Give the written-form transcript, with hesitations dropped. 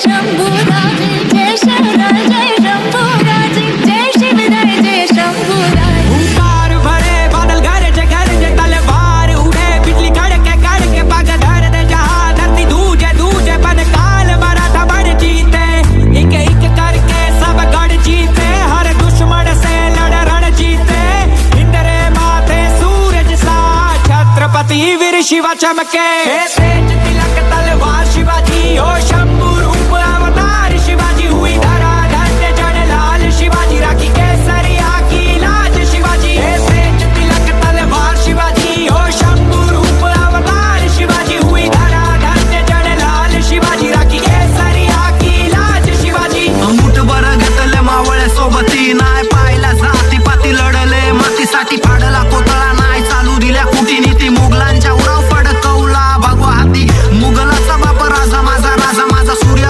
शंभूराज जय शिवराय जय शंभूराज जय शिवराय जय शंभूराज हुंकार भरे बादल गरजे गरजे तलवार उड़े बिजली कड़के पग धर दे जहां धरती दूजे दूजे बन काल मराठा बन जीते एक करके सब गढ़ जीते हर दुश्मन से लड़ रण जीते इंद्रे माथे सूरज सा छत्रपति वीर शिवा चमके